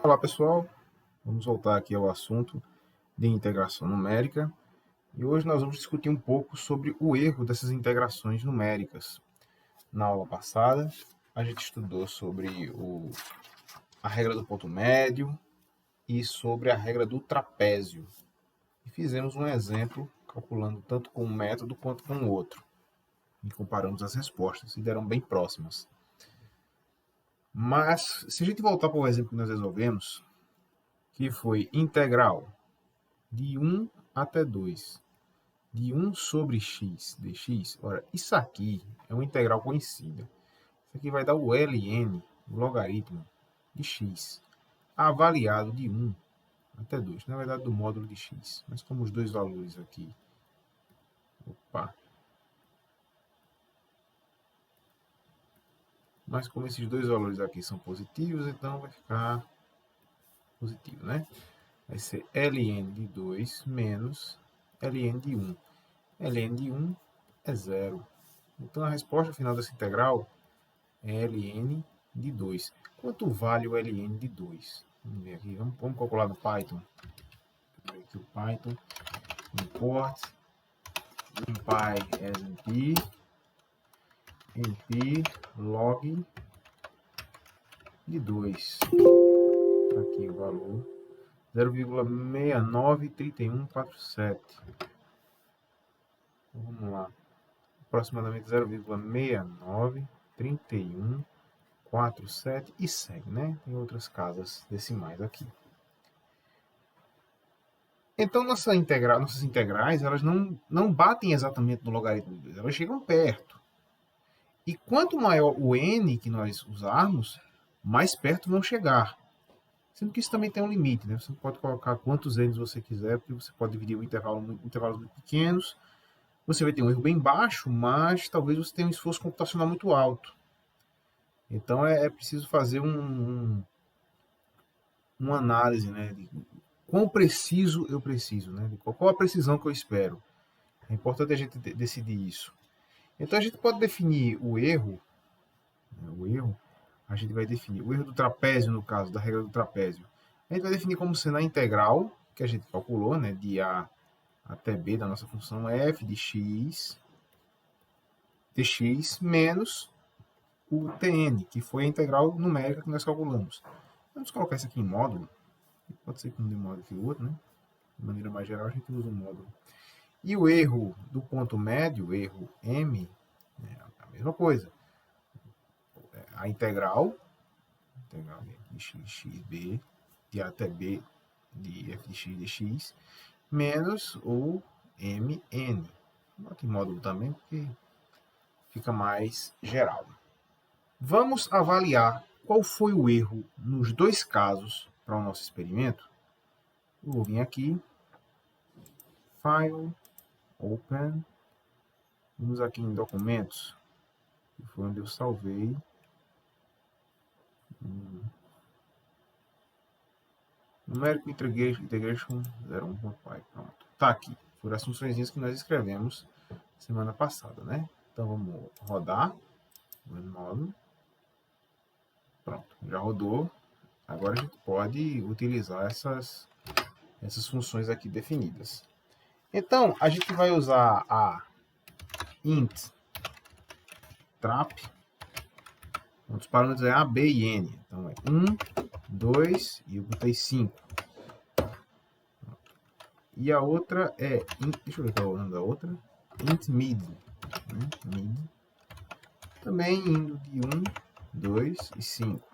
Olá pessoal, vamos voltar aqui ao assunto de integração numérica e hoje nós vamos discutir um pouco sobre o erro dessas integrações numéricas. Na aula passada a gente estudou sobre a regra do ponto médio e sobre a regra do trapézio e fizemos um exemplo calculando tanto com um método quanto com o outro e comparamos as respostas e deram bem próximas. Mas se a gente voltar para o exemplo que nós resolvemos, que foi integral de 1 até 2, de 1 sobre x dx. Ora, isso aqui é uma integral conhecida. Isso aqui vai dar o ln, o logaritmo de x, avaliado de 1 até 2. Na verdade, do módulo de x. Mas como os dois valores aqui... Mas como esses dois valores aqui são positivos, então vai ficar positivo, né? Vai ser ln de 2 menos ln de 1. ln de 1 é 0. Então, a resposta final dessa integral é ln de 2. Quanto vale o ln de 2? Vamos ver aqui. Vamos calcular no Python. Vamos ver aqui o Python. Import numpy as np log de 2. Aqui o valor 0,693147. Então, vamos lá. Aproximadamente 0,693147 e segue, né? Tem outras casas decimais aqui. Então, nossas integrais, elas não batem exatamente no logaritmo de 2, elas chegam perto. E quanto maior o n que nós usarmos, mais perto vão chegar. Sendo que isso também tem um limite, né? Você pode colocar quantos n's você quiser, porque você pode dividir o intervalos muito pequenos. Você vai ter um erro bem baixo, mas talvez você tenha um esforço computacional muito alto. Então, é preciso fazer uma análise, né? De quão preciso eu preciso, né? Qual a precisão que eu espero. É importante a gente decidir isso. Então, a gente pode definir o erro, a gente vai definir o erro do trapézio, no caso, da regra do trapézio. A gente vai definir como sendo a integral, que a gente calculou, né? De a até b da nossa função f de x menos o tn, que foi a integral numérica que nós calculamos. Vamos colocar isso aqui em módulo. Pode ser que um de um modo que o outro, né? De maneira mais geral, a gente usa um módulo. E o erro do ponto médio, o erro m, é a mesma coisa. A integral de xb, de a até b de f de x dx, menos o mn. Bota em módulo também, porque fica mais geral. Vamos avaliar qual foi o erro nos dois casos para o nosso experimento. Eu vou vir aqui, File, Open, vamos aqui em Documentos, que foi onde eu salvei. Numerical Integration 01.py, pronto. Tá aqui, foram as funções que nós escrevemos semana passada, né? Então vamos rodar o módulo. Pronto, já rodou. Agora a gente pode utilizar essas funções aqui definidas. Então, a gente vai usar a int trap, os parâmetros é a, b e n. Então é 1, 2 e eu botei 5. E a outra é, deixa eu ver qual é o nome da outra, int mid. Mid. Também indo de 1, 2 e 5.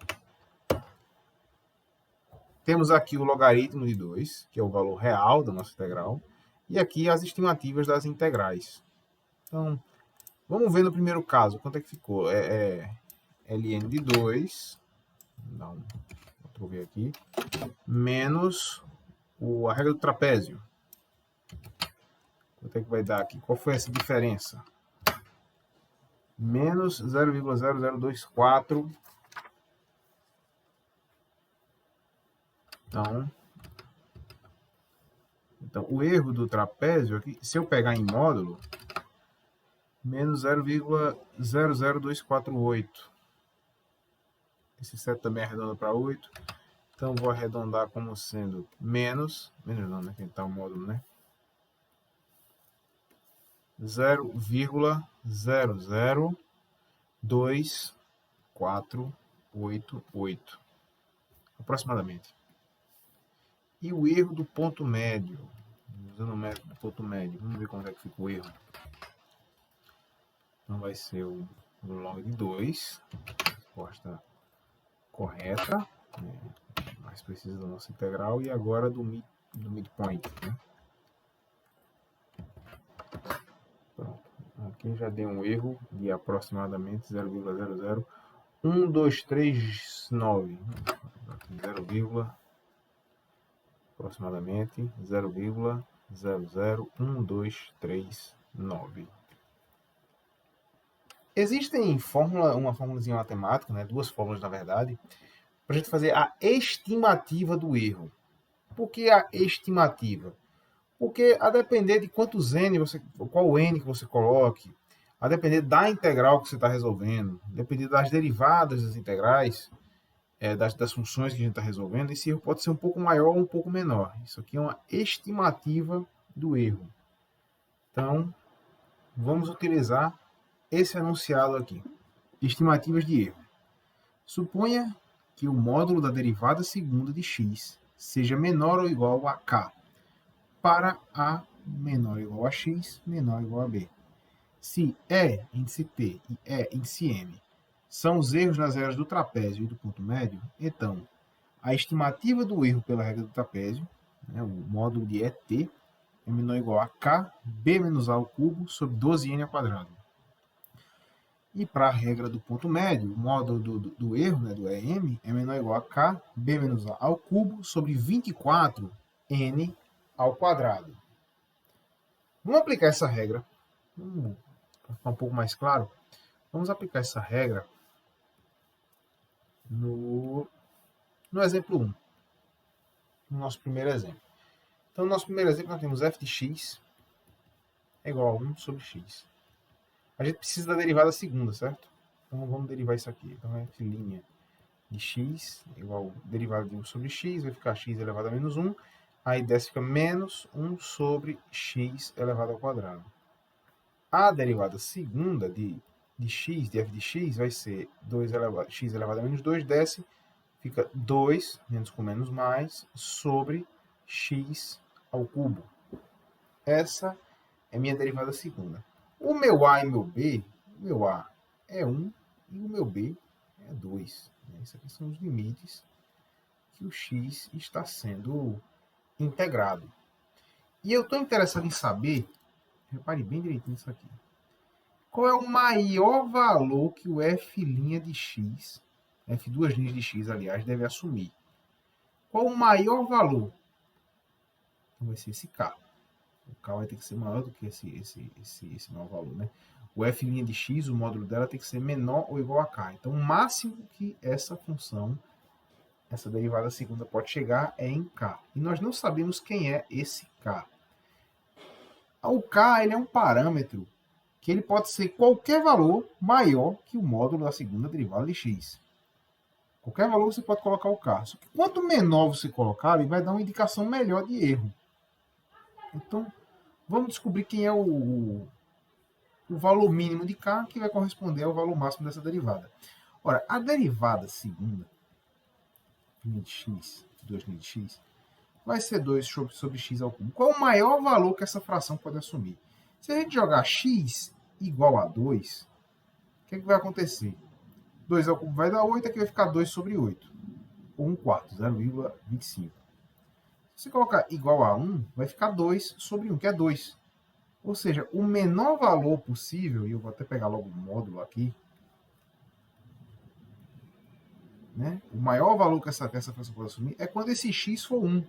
Temos aqui o logaritmo de 2, que é o valor real da nossa integral. E aqui as estimativas das integrais. Então, vamos ver no primeiro caso, quanto é que ficou. ln de 2, vou ver aqui, menos a regra do trapézio. Quanto é que vai dar aqui? Qual foi essa diferença? Menos 0,0024. Então, o erro do trapézio aqui, se eu pegar em módulo, menos 0,00248. Esse 7 também arredonda para 8. Então, vou arredondar como sendo menos não, né? Que está o módulo, né? 0,0024888, aproximadamente. E o erro do ponto médio, usando o método do ponto médio, vamos ver como é que fica o erro. Então, vai ser o log de 2, resposta correta, né? Mais precisa da nossa integral, e agora do midpoint, né? Pronto. Aqui já deu um erro de aproximadamente 0,001239. 0, aproximadamente 0,001239. Existem uma fórmulazinha matemática, né? Duas fórmulas na verdade, para a gente fazer a estimativa do erro. Por que a estimativa? Porque a depender de quantos n você, qual n que você coloque, a depender da integral que você está resolvendo, a depender das derivadas das integrais, das funções que a gente está resolvendo, esse erro pode ser um pouco maior ou um pouco menor. Isso aqui é uma estimativa do erro. Então, vamos utilizar esse enunciado aqui. Estimativas de erro. Suponha que o módulo da derivada segunda de x seja menor ou igual a k para a menor ou igual a x, menor ou igual a b. Se E, índice P, e E, índice M, são os erros nas regras do trapézio e do ponto médio, então a estimativa do erro pela regra do trapézio, né, o módulo de ET, é menor ou igual a k, b menos a ao cubo, sobre 12n ao quadrado. E para a regra do ponto médio, o módulo do erro, né, do EM, é menor ou igual a k, b menos a ao cubo, sobre 24n ao quadrado. Vamos aplicar essa regra. Para ficar um pouco mais claro, vamos aplicar essa regra no exemplo 1, no nosso primeiro exemplo. Então, no nosso primeiro exemplo, nós temos f de x é igual a 1 sobre x. A gente precisa da derivada segunda, certo? Então, vamos derivar isso aqui. Então, f' de x é igual a derivada de 1 sobre x, vai ficar x elevado a menos 1. Aí desce, fica menos 1 sobre x elevado ao quadrado. A derivada segunda de x, de f de x, vai ser 2 elevado, x elevado a menos 2, desce, fica 2, menos com menos mais, sobre x ao cubo. Essa é minha derivada segunda. O meu a e meu b, o meu a é 1 e o meu b é 2. Esses aqui são os limites que o x está sendo integrado. E eu estou interessado em saber, repare bem direitinho isso aqui, qual é o maior valor que o f' de x, f duas linhas de x, aliás, deve assumir? Qual o maior valor? Então vai ser esse k. O k vai ter que ser maior do que esse maior valor, né? O f' de x, o módulo dela tem que ser menor ou igual a k. Então, o máximo que essa função, essa derivada segunda pode chegar é em k. E nós não sabemos quem é esse k. O k ele é um parâmetro que ele pode ser qualquer valor maior que o módulo da segunda derivada de x. Qualquer valor você pode colocar o k. Só que quanto menor você colocar, ele vai dar uma indicação melhor de erro. Então, vamos descobrir quem é o valor mínimo de k que vai corresponder ao valor máximo dessa derivada. Ora, a derivada segunda de x, 2 de x, vai ser 2 sobre x ao cubo. Qual é o maior valor que essa fração pode assumir? Se a gente jogar x igual a 2, o que vai acontecer? 2 ao cubo vai dar 8, aqui vai ficar 2 sobre 8. Ou 1 quarto, 0,25. Se você colocar igual a 1, vai ficar 2 sobre 1, que é 2. Ou seja, o menor valor possível, e eu vou até pegar logo o módulo aqui, né? O maior valor que essa função pode assumir é quando esse x for 1.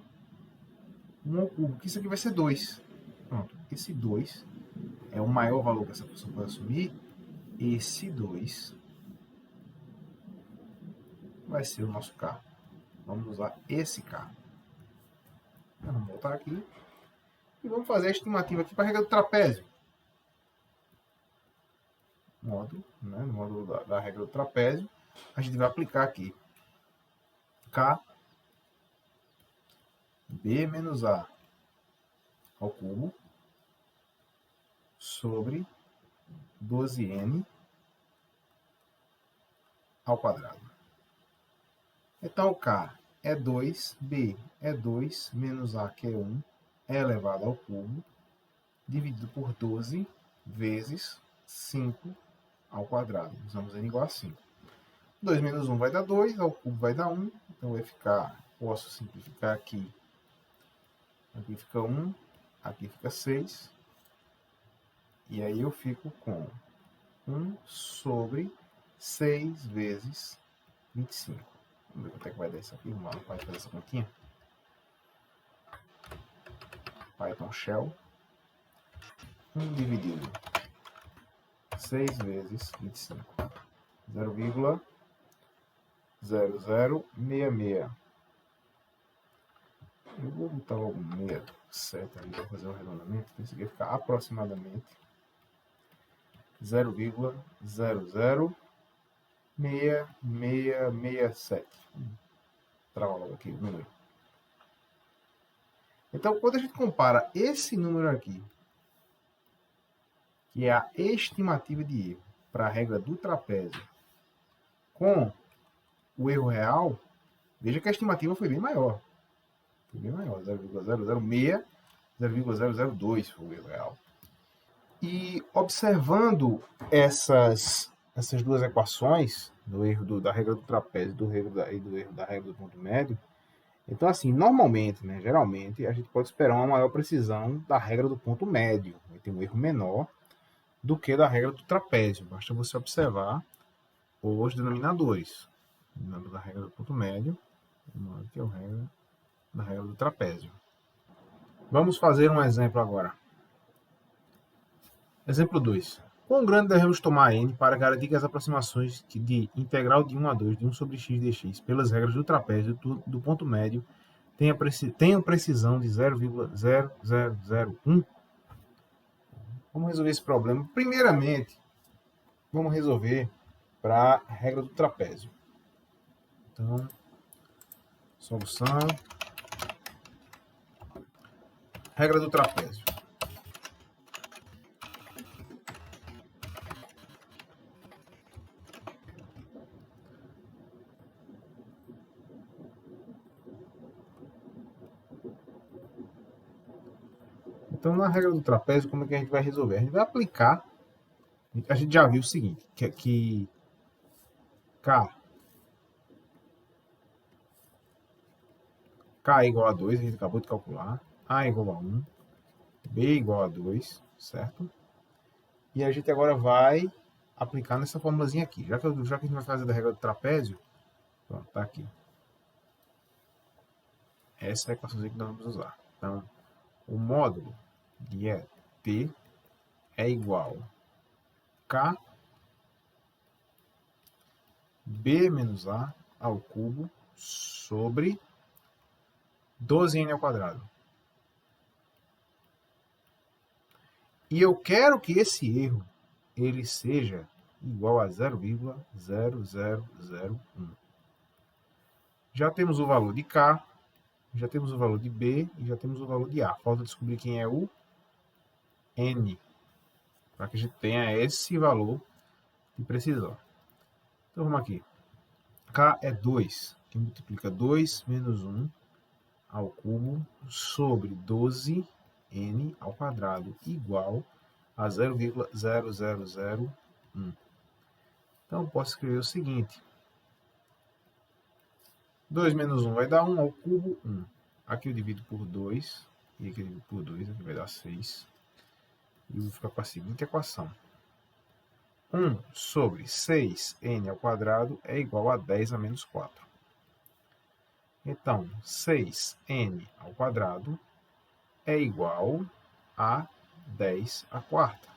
1 ao cubo, que isso aqui vai ser 2. Pronto, esse 2 é o maior valor que essa função pode assumir. Esse 2 vai ser o nosso k. Vamos usar esse k. Vamos voltar aqui. E vamos fazer a estimativa aqui para a regra do trapézio. Módulo, né? No módulo da regra do trapézio, a gente vai aplicar aqui k b menos a ao cubo sobre 12n ao quadrado. Então, k é 2, b é 2, menos a, que é 1, é elevado ao cubo, dividido por 12 vezes 5 ao quadrado. Usamos n igual a 5. 2 menos 1 vai dar 2, ao cubo vai dar 1. Então, vai ficar, posso simplificar aqui. Aqui fica 1, aqui fica 6. E aí eu fico com 1 sobre 6 vezes 25. Vamos ver quanto é que vai dar isso aqui. Vamos lá, vai fazer essa continha. Python Shell. 1 dividido 6 vezes 25. 0,0066. Eu vou botar logo 67 ali para fazer o arredondamento. Isso aqui vai ficar aproximadamente 0,006667. Trava logo aqui o número. Então, quando a gente compara esse número aqui, que é a estimativa de erro para a regra do trapézio, com o erro real, veja que a estimativa foi bem maior. Foi bem maior, 0,006, 0,002 foi o erro real. E observando essas duas equações, do erro da regra do trapézio e do erro da regra do ponto médio, então, assim, normalmente, né, geralmente, a gente pode esperar uma maior precisão da regra do ponto médio. Vai ter um erro menor do que da regra do trapézio. Basta você observar os denominadores. O denominador da regra do ponto médio, que é a regra da regra do trapézio. Vamos fazer um exemplo agora. Exemplo 2. Quão grande devemos tomar n para garantir que as aproximações de integral de 1 a 2 de 1 sobre x dx pelas regras do trapézio do ponto médio tenham precisão de 0,0001? Vamos resolver esse problema. Primeiramente, vamos resolver para a regra do trapézio. Então, solução. Regra do trapézio. Então, na regra do trapézio, como é que a gente vai resolver? A gente vai aplicar. A gente já viu o seguinte, que K é igual a 2, a gente acabou de calcular. A é igual a 1. B é igual a 2, certo? E a gente agora vai aplicar nessa formulazinha aqui. Já que a gente vai fazer da regra do trapézio, pronto, tá aqui. Essa é a equação que nós vamos usar. Então, o módulo de T é igual a K B menos A ao cubo sobre 12n ao quadrado. E eu quero que esse erro ele seja igual a 0,0001. Já temos o valor de K, já temos o valor de B e já temos o valor de A. Falta descobrir quem é o N, para que a gente tenha esse valor de precisão. Então vamos aqui. K é 2, que multiplica 2 menos 1 ao cubo sobre 12n ao quadrado igual a 0,0001. Então, eu posso escrever o seguinte. 2 menos 1 vai dar 1 ao cubo, 1. Aqui eu divido por 2, e aqui eu divido por 2, aqui vai dar 6. E vou ficar com a seguinte equação. 1 sobre 6n ao quadrado é igual a 10 a menos 4. Então, 6n ao quadrado é igual a 10 à quarta.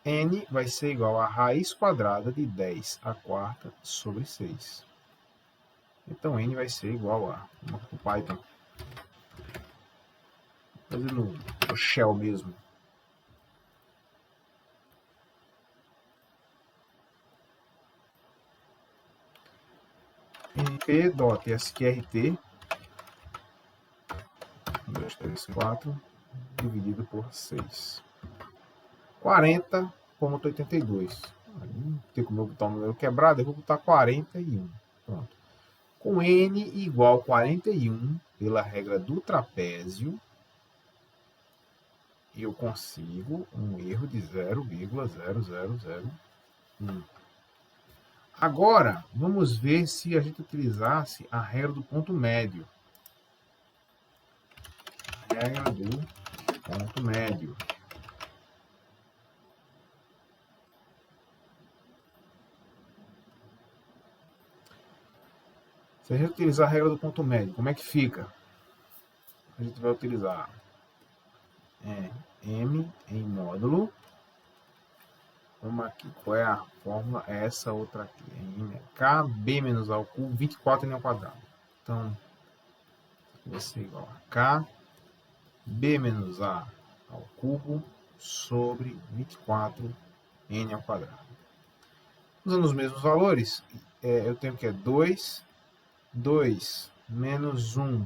N vai ser igual a raiz quadrada de 10 à quarta sobre 6. Então, N vai ser igual a... Vamos para o Python. Fazendo o shell mesmo. np.sqrt 2, 3, 4, dividido por 6. 40,82. Tem como eu botar o número quebrado, eu vou botar 41. Pronto. Com n igual a 41, pela regra do trapézio, eu consigo um erro de 0,0001. Agora, vamos ver se a gente utilizasse a regra do ponto médio. Regra do ponto médio. Se a gente utilizar a regra do ponto médio, como é que fica? A gente vai utilizar m em módulo. Vamos aqui, qual é a fórmula? Essa outra aqui. Kb menos a ao cubo, 24 ao quadrado. Então, vai ser igual a K b menos a ao cubo sobre 24 n ao quadrado. Usando os mesmos valores, eu tenho que é 2 menos 1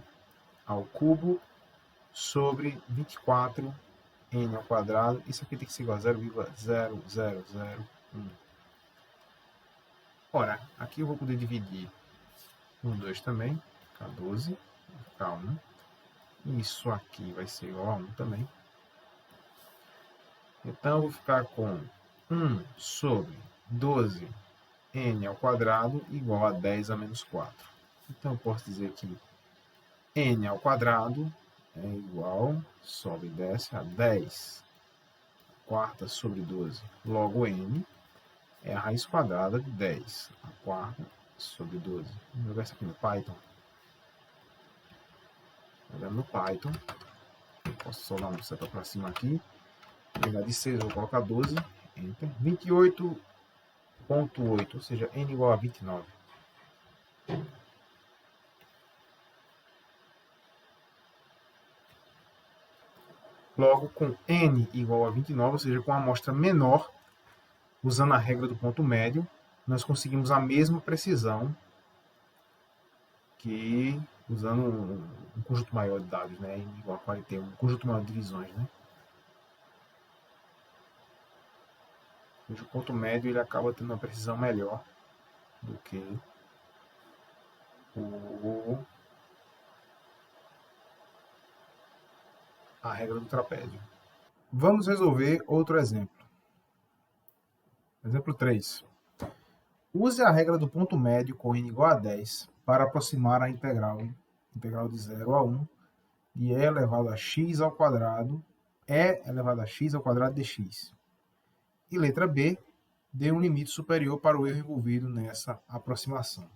ao cubo sobre 24 n ao quadrado. Isso aqui tem que ser igual a 0,0001. Ora, aqui eu vou poder dividir por 2 também, ficar 12, vai ficar 1. Isso aqui vai ser igual a 1 também. Então, eu vou ficar com 1 sobre 12 n ao quadrado igual a 10 a menos 4. Então, eu posso dizer que n ao quadrado é igual, sobe e desce, a 10 quarta sobre 12. Logo, n é a raiz quadrada de 10 a quarta sobre 12. Vou jogar isso aqui no Python. Jogando no Python, posso só dar uma seta para cima aqui. Em lugar de 6, eu vou colocar 12. Enter. 28,8, ou seja, n igual a 29. Logo, com n igual a 29, ou seja, com a amostra menor, usando a regra do ponto médio, nós conseguimos a mesma precisão que usando um conjunto maior de dados, né? N igual a 41, um conjunto maior de divisões, né? O ponto médio ele acaba tendo uma precisão melhor do que a regra do trapézio. Vamos resolver outro exemplo. Exemplo 3. Use a regra do ponto médio com n igual a 10 para aproximar a integral de 0 a 1 de e elevado a x ao quadrado, e elevado a x ao quadrado dx. E letra B, dê um limite superior para o erro envolvido nessa aproximação.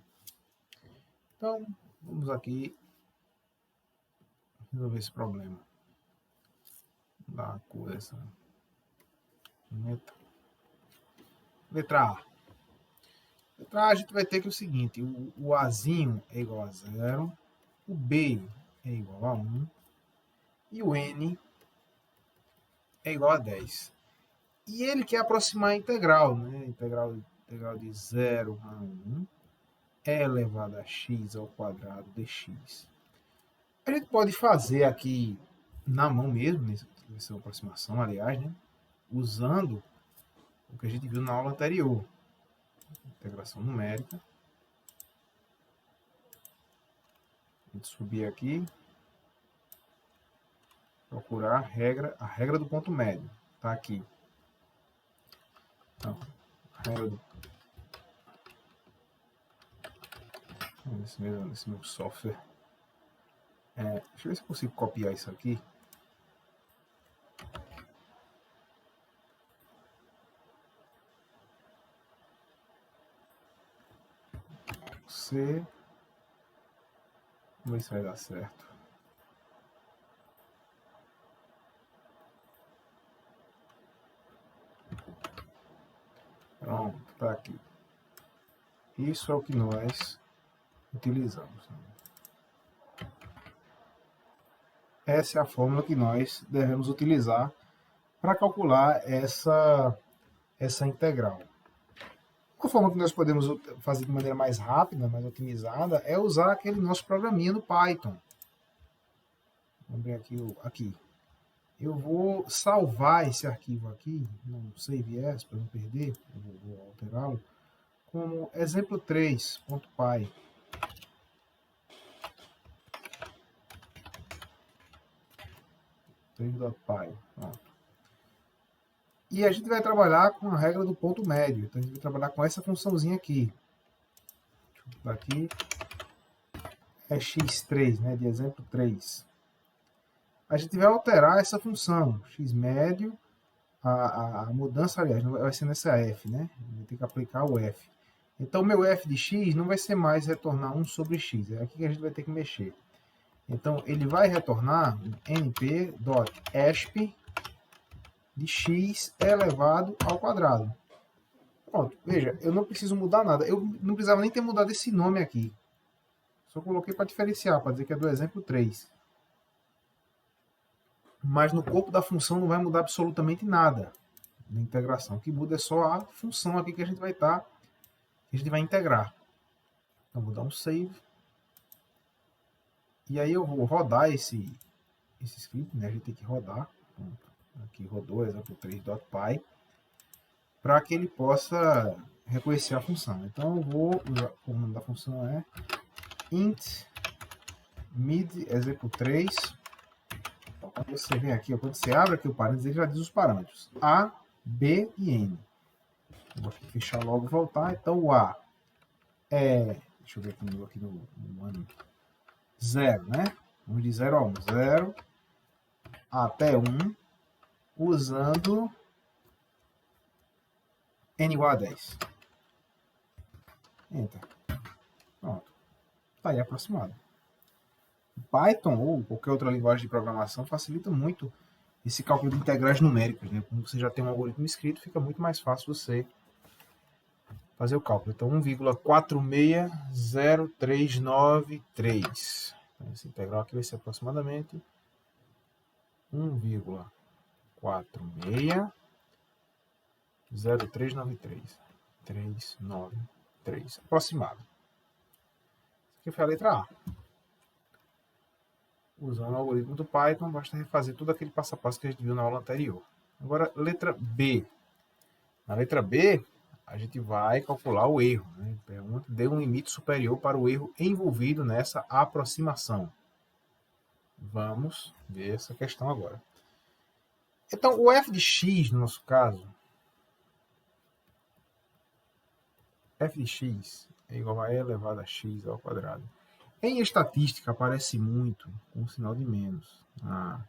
Então, vamos aqui resolver esse problema. Vou dar a cor dessa meta. Letra A. Letra A, a gente vai ter que o seguinte, o Azinho é igual a 0, o B é igual a 1 e o N é igual a 10. E ele quer aproximar a integral, né? Integral de 0 a 1 é elevado a x ao quadrado dx. A gente pode fazer aqui na mão mesmo, nessa aproximação, aliás, né? Usando o que a gente viu na aula anterior. Integração numérica. A gente subir aqui, procurar a regra do ponto médio. Está aqui. Então, a regra do... Nesse meu software. Deixa eu ver se eu consigo copiar isso aqui. Vamos ver se vai dar certo. Pronto, está aqui. Isso é o que nós utilizamos. Essa é a fórmula que nós devemos utilizar para calcular essa integral. Uma forma que nós podemos fazer de maneira mais rápida, mais otimizada, é usar aquele nosso programinha no Python. Vou abrir aqui. Eu vou salvar esse arquivo aqui, no save as, para não perder, eu vou alterá-lo, como exemplo3.py. Pronto. E a gente vai trabalhar com a regra do ponto médio. Então a gente vai trabalhar com essa funçãozinha aqui. Aqui é x3, né, de exemplo 3. A gente vai alterar essa função, x médio, a mudança, aliás, não vai ser nessa f, né? Vai ter que aplicar o f. Então, meu f de x não vai ser mais retornar 1 sobre x. É aqui que a gente vai ter que mexer. Então, ele vai retornar np.asp de x elevado ao quadrado. Pronto, veja, eu não preciso mudar nada. Eu não precisava nem ter mudado esse nome aqui. Só coloquei para diferenciar, para dizer que é do exemplo 3. Mas no corpo da função não vai mudar absolutamente nada na integração. O que muda é só a função aqui que a gente vai integrar. Então vou dar um save. E aí eu vou rodar esse script, né? A gente tem que rodar. Pronto. Aqui rodou, exemplo3.py, para que ele possa reconhecer a função. Então eu vou usar, o nome da função é int mid exemplo3. Então, quando você vem aqui, quando você abre aqui o parênteses, ele já diz os parâmetros A, B e N. Vou fechar logo e voltar. Então o A é, deixa eu ver aqui no ano, 0, né? Vamos de 0 a 1. 0 até 1, usando n igual a 10. Enter. Pronto. Está aí aproximado. Python ou qualquer outra linguagem de programação facilita muito esse cálculo de integrais numéricas, né? Quando você já tem um algoritmo escrito, fica muito mais fácil você fazer o cálculo. Então, 1,460393. Então, esse integral aqui vai ser aproximadamente 1,460393. 393. Aproximado. Aqui foi a letra A. Usando o algoritmo do Python, basta refazer todo aquele passo a passo que a gente viu na aula anterior. Agora, letra B. Na letra B, a gente vai calcular o erro. Né? Pergunta, dê um limite superior para o erro envolvido nessa aproximação. Vamos ver essa questão agora. Então, o f de x, no nosso caso, f de x é igual a e elevado a x ao quadrado. Em estatística, aparece muito com o sinal de menos. Na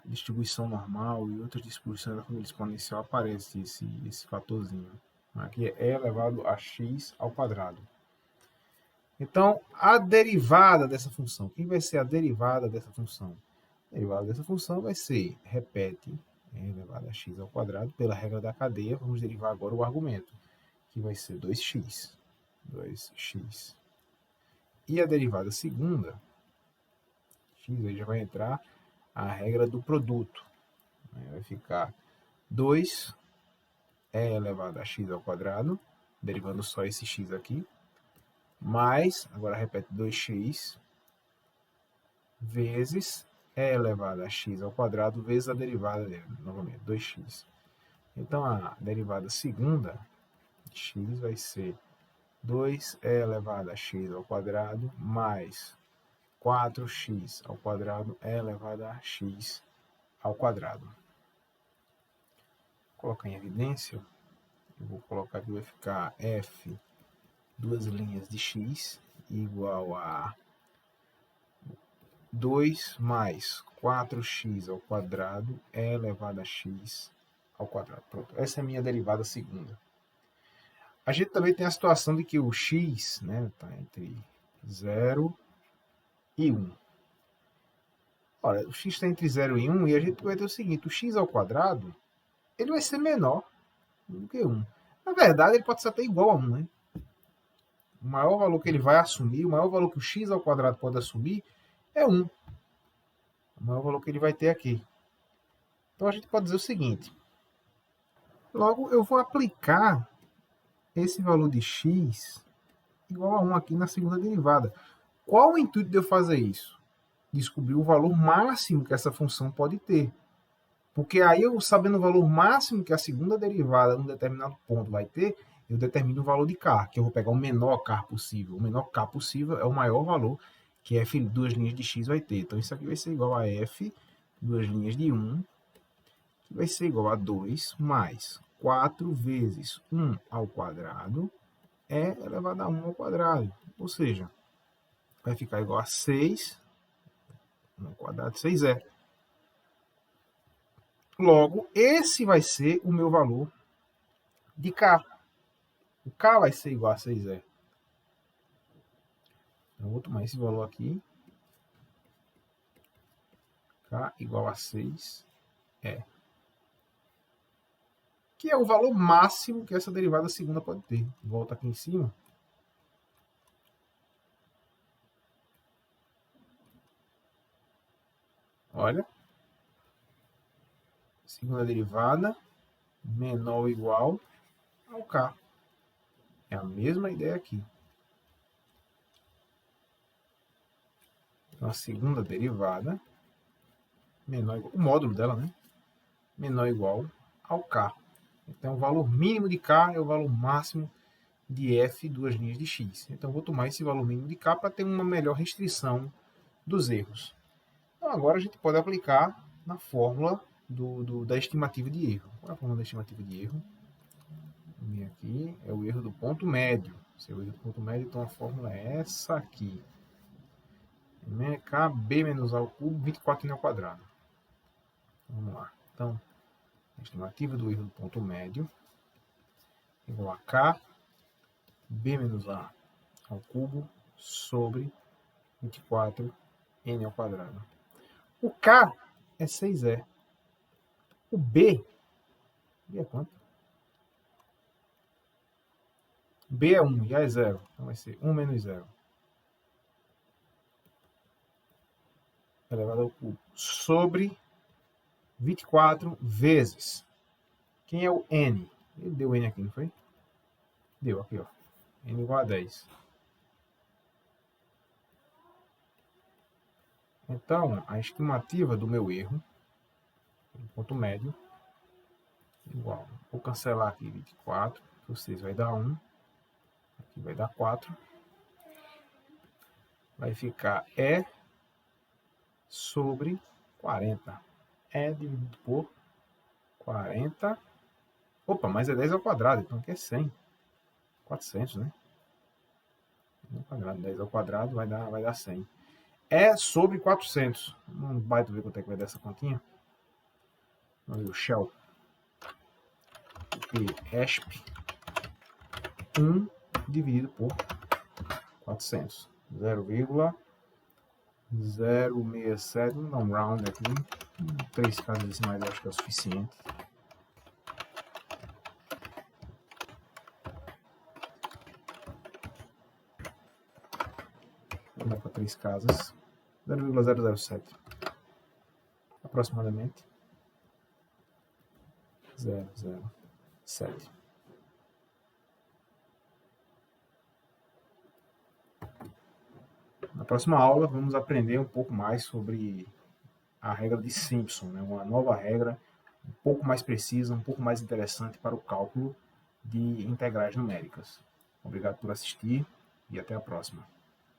distribuição normal e outras distribuições da família exponencial aparece esse fatorzinho. Aqui é e elevado a x ao quadrado. Então, a derivada dessa função. Quem vai ser a derivada dessa função? A derivada dessa função vai ser, repete, e elevado a x ao quadrado, pela regra da cadeia. Vamos derivar agora o argumento, que vai ser 2x. 2x. E a derivada segunda, x aí já vai entrar a regra do produto. Vai ficar 2 e elevado a x ao quadrado, derivando só esse x aqui, mais, agora repete 2x, vezes e elevado a x ao quadrado, vezes a derivada dele, novamente, 2x. Então, a derivada segunda de x vai ser 2 e elevado a x ao quadrado, mais 4x ao quadrado e elevado a x ao quadrado. Vou colocar em evidência, eu vou colocar aqui, vai ficar f, duas linhas de x, igual a 2 mais 4x ao quadrado e elevado a x ao quadrado. Pronto, essa é a minha derivada segunda. A gente também tem a situação de que o x, né, está entre 0 e 1. Ora, o x está entre 0 e 1 e a gente vai ter o seguinte, o x ao quadrado, ele vai ser menor do que 1. Na verdade, ele pode ser até igual a 1, né? O maior valor que ele vai assumir, o maior valor que o x ao quadrado pode assumir é 1. O maior valor que ele vai ter aqui. Então a gente pode dizer o seguinte. Logo, eu vou aplicar esse valor de x igual a 1 aqui na segunda derivada. Qual o intuito de eu fazer isso? Descobrir o valor máximo que essa função pode ter. Porque aí eu, sabendo o valor máximo que a segunda derivada num determinado ponto vai ter, eu determino o valor de k, que eu vou pegar o menor k possível. O menor k possível é o maior valor que f duas linhas de x vai ter. Então isso aqui vai ser igual a f duas linhas de 1, que vai ser igual a 2 mais 4 vezes 1 ao quadrado é elevado a 1 ao quadrado. Ou seja, vai ficar igual a 6, 1 ao quadrado, 6 é. Logo, esse vai ser o meu valor de k. O k vai ser igual a 6e. Então, vou tomar esse valor aqui. K igual a 6e. Que é o valor máximo que essa derivada segunda pode ter. Volta aqui em cima. Olha. Segunda derivada menor ou igual ao k. É a mesma ideia aqui. Então, a segunda derivada menor igual, o módulo dela, né? Menor ou igual ao k. Então, o valor mínimo de k é o valor máximo de f duas linhas de x. Então, vou tomar esse valor mínimo de k para ter uma melhor restrição dos erros. Então, agora a gente pode aplicar na fórmula da estimativa de erro. Qual é a fórmula da estimativa de erro? Aqui é o erro do ponto médio. Se é o erro do ponto médio, então a fórmula é essa aqui. KB menos A ao cubo, 24 ao quadrado. Vamos lá. Então, a estimativa do erro do ponto médio igual a K, B menos A ao cubo sobre 24n ao quadrado. O K é 6e. O B é quanto? B é 1 e A é 0. Então vai ser 1 menos 0. Elevado ao cubo sobre 24 vezes. Quem é o N? Ele deu N aqui, não foi? Deu aqui, ó. N igual a 10. Então, a estimativa do meu erro, do ponto médio, igual. Vou cancelar aqui 24, vocês vai dar 1, aqui vai dar 4. Vai ficar E sobre 40. E dividido por 40. Opa, mas é 10 ao quadrado, então aqui é 100. 400, né? 10 ao quadrado vai dar 100. É sobre 400. Não vai ver quanto é que vai dar essa continha. Vamos ver o shell. E ESP 1 dividido por 400. 0,067. Vamos dar um round aqui. 3 casas decimais acho que é o suficiente. Vou dar para 3 casas. 0,007. Aproximadamente. 0,07. Na próxima aula, vamos aprender um pouco mais sobre a regra de Simpson, né? Uma nova regra um pouco mais precisa, um pouco mais interessante para o cálculo de integrais numéricas. Obrigado por assistir e até a próxima.